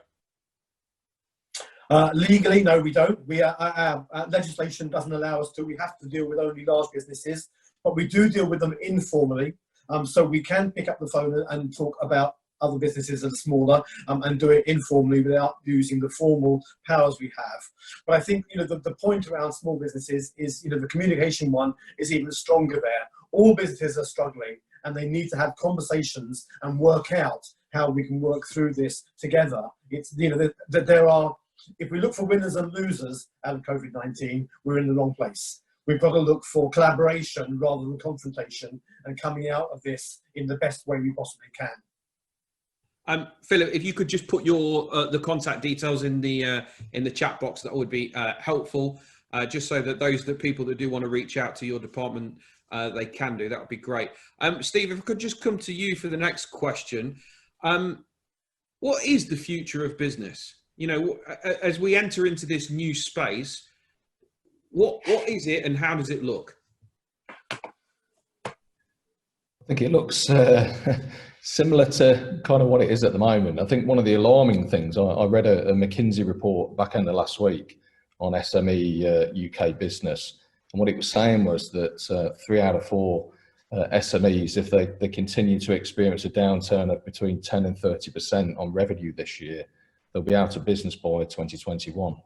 Legally, no, we don't. Our legislation doesn't allow us to. We have to deal with only large businesses, but we do deal with them informally. So we can pick up the phone and talk about other businesses that are smaller and do it informally without using the formal powers we have. But I think, you know, the point around small businesses is, you know, the communication one is even stronger there. All businesses are struggling and they need to have conversations and work out how we can work through this together. It's, you know, that there are, if we look for winners and losers out of COVID-19, we're in the wrong place. We've got to look for collaboration rather than confrontation and coming out of this in the best way we possibly can. Philip, if you could just put your the contact details in the chat box, that would be helpful, just so that the people that do want to reach out to your department, they can do. That would be great. Steve, if I could just come to you for the next question. What is the future of business? You know, as we enter into this new space, what is it and how does it look? I think it looks similar to kind of what it is at the moment. I think one of the alarming things, I read a McKinsey report back end of last week on SME UK business. And what it was saying was that 3 out of 4 SMEs, if they continue to experience a downturn of between 10 and 30% on revenue this year, they'll be out of business by 2021.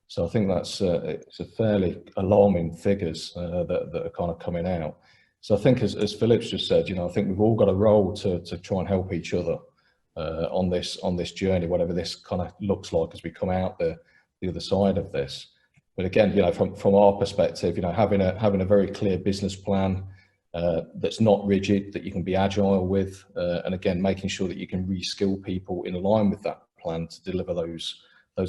So I think that's it's a fairly alarming figures that are kind of coming out. So I think, as Philip's just said, I think we've all got a role to try and help each other on this journey, whatever this kind of looks like as we come out the other side of this. But again, from our perspective, having a very clear business plan that's not rigid, that you can be agile with, and again, making sure that you can reskill people in line with that plan to deliver those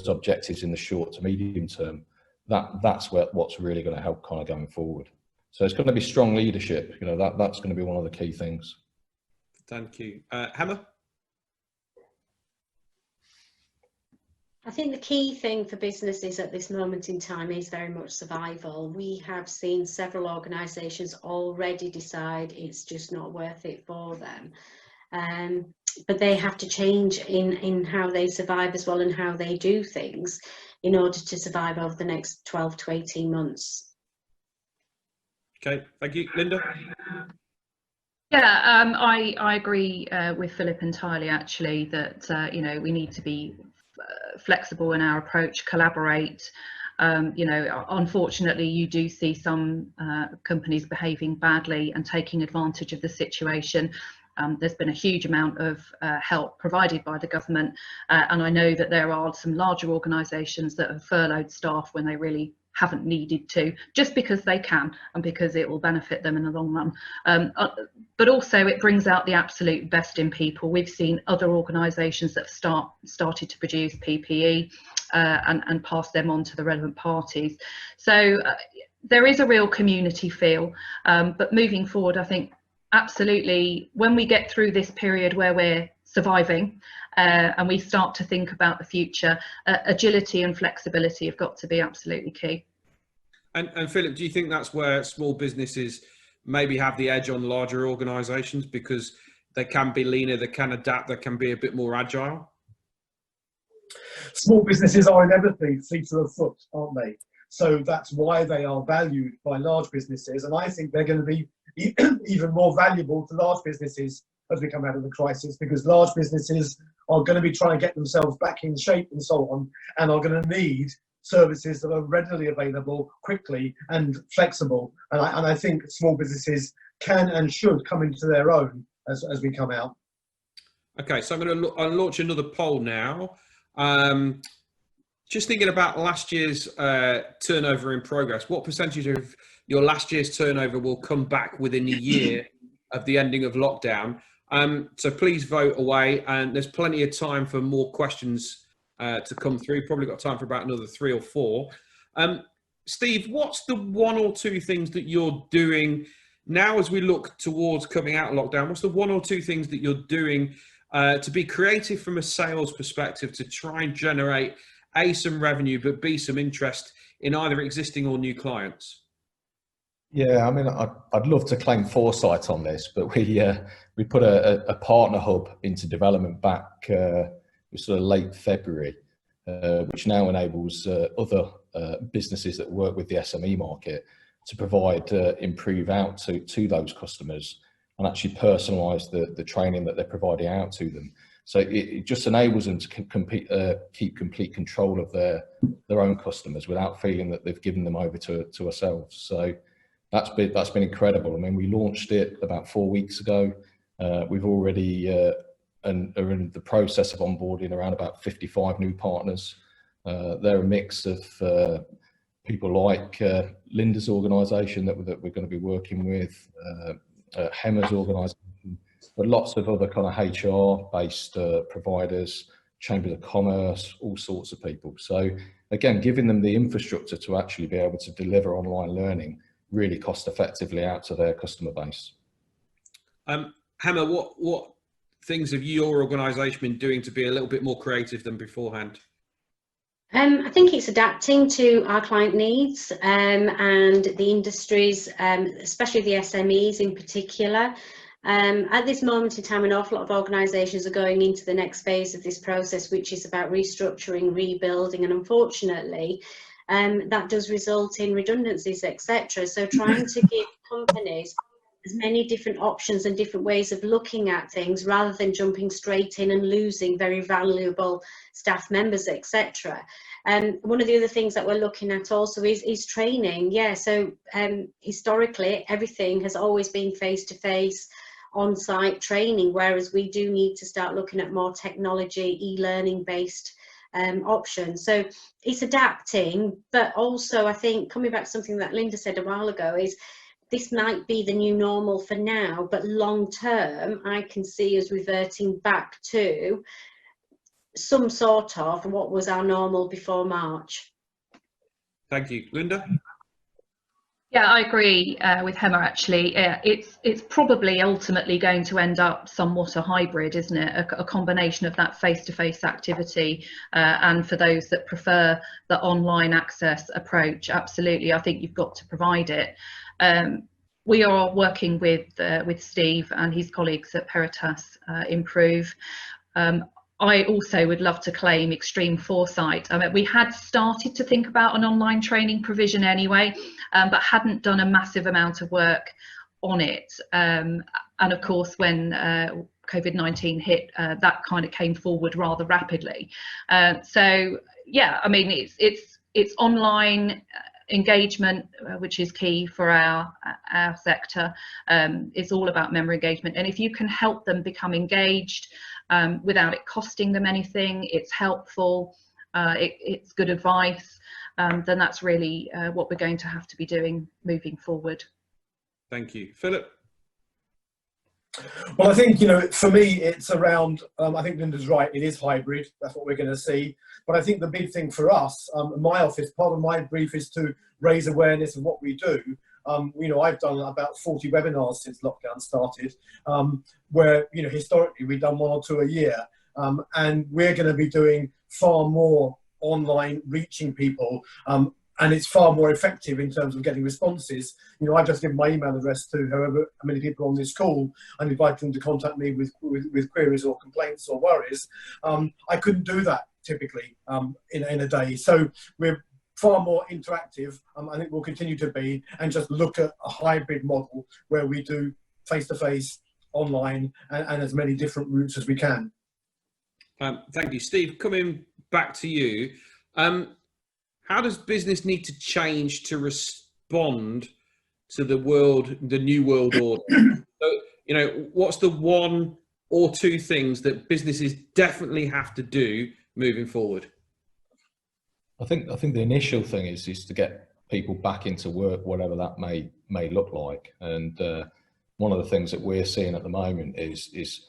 objectives in the short to medium term. That's what's really going to help kind of going forward. So it's going to be strong leadership. That's going to be one of the key things. Thank you, Hammer. I think the key thing for businesses at this moment in time is very much survival. We have seen several organisations already decide it's just not worth it for them. But they have to change in how they survive as well, and how they do things in order to survive over the next 12 to 18 months. Okay, thank you. Linda? Yeah, I agree with Philip entirely, actually, that we need to be flexible in our approach, collaborate. Unfortunately, you do see some companies behaving badly and taking advantage of the situation. There's been a huge amount of help provided by the government, and I know that there are some larger organisations that have furloughed staff when they really haven't needed to, just because they can and because it will benefit them in the long run. But also it brings out the absolute best in people. We've seen other organisations that have started to produce PPE and pass them on to the relevant parties. So there is a real community feel, but moving forward, I think absolutely, when we get through this period where we're surviving and we start to think about the future, agility and flexibility have got to be absolutely key. And Philip, do you think that's where small businesses maybe have the edge on larger organisations, because they can be leaner, they can adapt, they can be a bit more agile? Small businesses are inevitably fleeter of foot, aren't they? So that's why they are valued by large businesses, and I think they're going to be even more valuable to large businesses as we come out of the crisis, because large businesses are going to be trying to get themselves back in shape and so on, and are going to need services that are readily available, quickly and flexible. And I think small businesses can and should come into their own as we come out. Okay, so I'm going to launch another poll now. Just thinking about last year's turnover in progress, what percentage of your last year's turnover will come back within a year of the ending of lockdown? So please vote away, and there's plenty of time for more questions to come through. Probably got time for about another 3 or 4. Steve, what's the 1 or 2 things that you're doing now as we look towards coming out of lockdown? What's the 1 or 2 things that you're doing to be creative from a sales perspective to try and generate A, some revenue, but B, some interest in either existing or new clients? Yeah, I mean, I'd love to claim foresight on this, but we put a partner hub into development back sort of late February, which now enables other businesses that work with the SME market to provide improve out to those customers and actually personalise the training that they're providing out to them. So it just enables them to keep complete control of their own customers without feeling that they've given them over to ourselves. So that's been incredible. I mean, we launched it about 4 weeks ago. We've already and are in the process of onboarding around about 55 new partners. They're a mix of people like Linda's organisation that we're going to be working with, Hemmer's organisation, but lots of other kind of HR-based providers, chambers of commerce, all sorts of people. So again, giving them the infrastructure to actually be able to deliver online learning really cost effectively out to their customer base. Hammer, what things have your organisation been doing to be a little bit more creative than beforehand? I think it's adapting to our client needs and the industries, especially the SMEs in particular. At this moment in time, an awful lot of organisations are going into the next phase of this process, which is about restructuring, rebuilding, and unfortunately, that does result in redundancies, etc. So trying to give companies as many different options and different ways of looking at things, rather than jumping straight in and losing very valuable staff members, etc. And one of the other things that we're looking at also is training. Yeah, so historically everything has always been face-to-face, on-site training, whereas we do need to start looking at more technology, e-learning based options. So it's adapting, but also I think, coming back to something that Linda said a while ago, is this might be the new normal for now, but long term I can see us reverting back to some sort of what was our normal before March. Thank you. Linda? Yeah, I agree with Hemmer, actually. It's probably ultimately going to end up somewhat a hybrid, isn't it? A combination of that face-to-face activity and, for those that prefer the online access approach, absolutely, I think you've got to provide it. We are working with Steve and his colleagues at Peritas Improve. I also would love to claim extreme foresight. I mean, we had started to think about an online training provision anyway, but hadn't done a massive amount of work on it. And of course, when COVID-19 hit, that kind of came forward rather rapidly. So yeah, I mean, it's online engagement, which is key for our sector. It's all about member engagement, and if you can help them become engaged without it costing them anything, it's helpful, it's good advice, then that's really what we're going to have to be doing moving forward. Thank you. Philip? Well, I think, for me, it's around, I think Linda's right, it is hybrid, that's what we're going to see. But I think the big thing for us, in my office, part of my brief is to raise awareness of what we do. I've done about 40 webinars since lockdown started, where, historically we've done 1 or 2 a year. And we're going to be doing far more online, reaching people, and it's far more effective in terms of getting responses. I just give my email address to however many people on this call and invite them to contact me with queries or complaints or worries. I couldn't do that typically in a day. So we're far more interactive. I think we'll continue to be, and just look at a hybrid model where we do face-to-face, online, and as many different routes as we can. Thank you. Steve, coming back to you. How does business need to change to respond to the new world order? So, what's the 1 or 2 things that businesses definitely have to do moving forward? I think the initial thing is to get people back into work, whatever that may look like. And one of the things that we're seeing at the moment is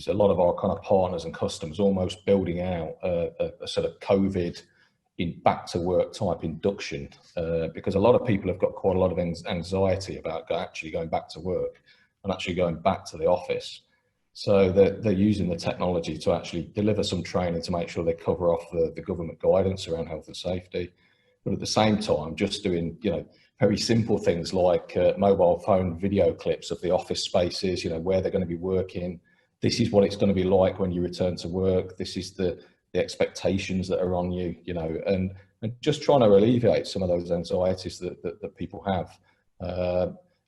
a lot of our kind of partners and customers almost building out a sort of COVID in back to work type induction, because a lot of people have got quite a lot of anxiety about actually going back to work and actually going back to the office. So they're using the technology to actually deliver some training to make sure they cover off the government guidance around health and safety, but at the same time just doing very simple things like mobile phone video clips of the office spaces, where they're going to be working. This is what it's going to be like when you return to work. This is the expectations that are on you, and just trying to alleviate some of those anxieties that people have.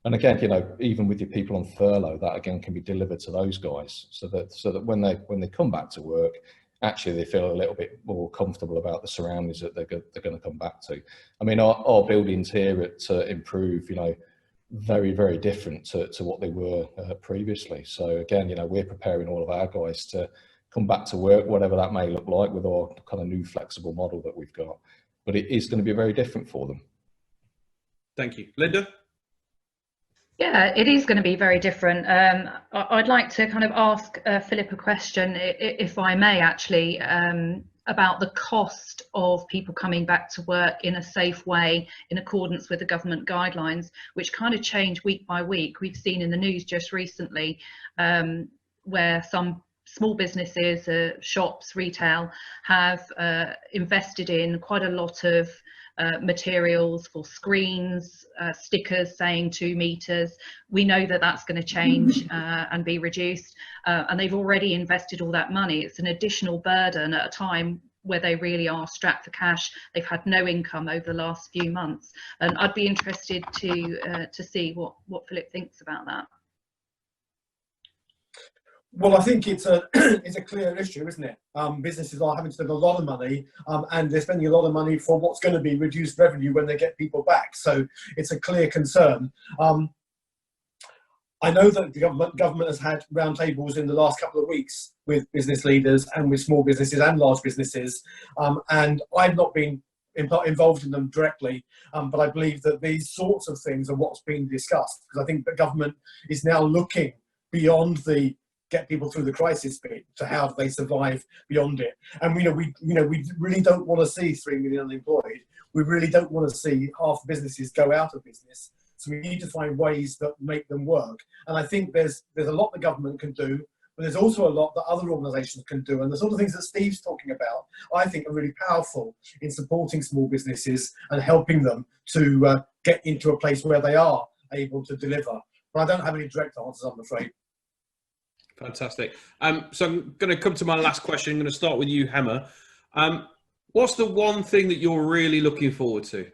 And again, even with your people on furlough, that again can be delivered to those guys, so that when they come back to work, actually they feel a little bit more comfortable about the surroundings that they're going to come back to. I mean, our buildings here at Improve, very, very different to what they were previously. So again, we're preparing all of our guys to come back to work, whatever that may look like, with our kind of new flexible model that we've got. But it is going to be very different for them. Thank you. Linda? Yeah, it is going to be very different. I'd like to kind of ask Philip a question, if I may, actually, about the cost of people coming back to work in a safe way in accordance with the government guidelines, which kind of change week by week. We've seen in the news just recently where some small businesses, shops, retail, have invested in quite a lot of materials for screens, stickers saying 2 meters. We know that that's going to change and be reduced, and they've already invested all that money. It's an additional burden at a time where they really are strapped for cash. They've had no income over the last few months, and I'd be interested to see what Philip thinks about that. Well, I think it's a it's a clear issue, isn't it? Businesses are having to spend a lot of money, and they're spending a lot of money for what's going to be reduced revenue when they get people back. So it's a clear concern. I know that the government has had roundtables in the last couple of weeks with business leaders and with small businesses and large businesses, and I've not been involved in them directly, but I believe that these sorts of things are what's being discussed, because I think the government is now looking beyond the get people through the crisis bit to how do they survive beyond it. And we really don't want to see 3 million unemployed. We really don't want to see half businesses go out of business. So we need to find ways that make them work. And I think there's a lot the government can do, but there's also a lot that other organisations can do. And the sort of things that Steve's talking about, I think, are really powerful in supporting small businesses and helping them to get into a place where they are able to deliver. But I don't have any direct answers, I'm afraid. Fantastic. So I'm going to come to my last question. I'm going to start with you, Hemmer. What's the one thing that you're really looking forward to?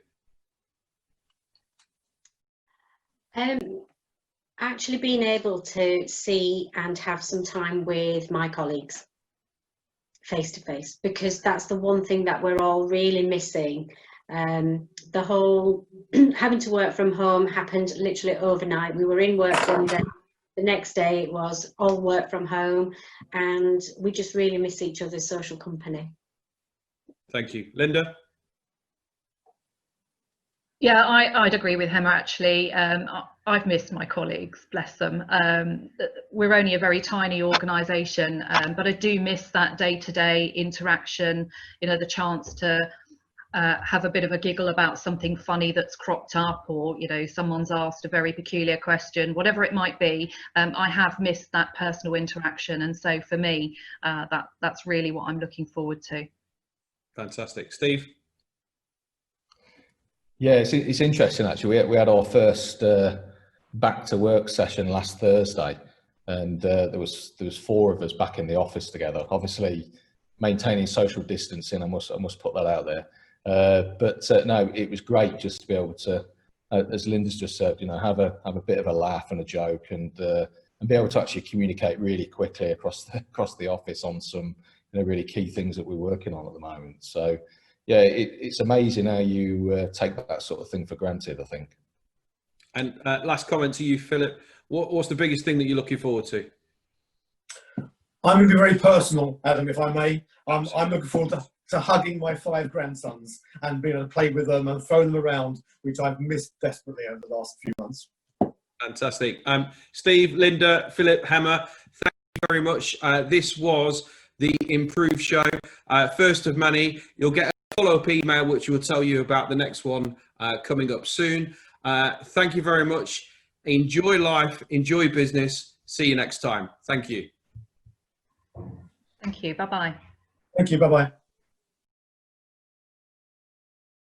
Actually being able to see and have some time with my colleagues face to face, because that's the one thing that we're all really missing. The whole having to work from home happened literally overnight. We were in work one day, the next day it was all work from home, and we just really miss each other's social company. Thank you. Linda? Yeah, I'd agree with Hemmer, actually. I've missed my colleagues, bless them. We're only a very tiny organisation, but I do miss that day-to-day interaction, the chance to have a bit of a giggle about something funny that's cropped up, or, someone's asked a very peculiar question, whatever it might be. I have missed that personal interaction. And so for me, that's really what I'm looking forward to. Fantastic. Steve? Yeah, it's interesting actually. We had our first back to work session last Thursday, and there was 4 of us back in the office together. Obviously, maintaining social distancing. I must put that out there. But no, it was great just to be able to, as Linda's just said, have a bit of a laugh and a joke, and be able to actually communicate really quickly across the office on some really key things that we're working on at the moment. So. Yeah, it's amazing how you take that sort of thing for granted, I think. And last comment to you, Philip. What's the biggest thing that you're looking forward to? I'm going to be very personal, Adam, if I may. I'm looking forward to hugging my 5 grandsons and being able to play with them and throw them around, which I've missed desperately over the last few months. Fantastic. Steve, Linda, Philip, Hemmer, thank you very much. This was the Improve Show. First of many. You'll get follow-up email which will tell you about the next one coming up soon. Thank you very much. Enjoy life, enjoy business. See you next time. Thank you. Thank you. Bye-bye. Thank you. Bye-bye.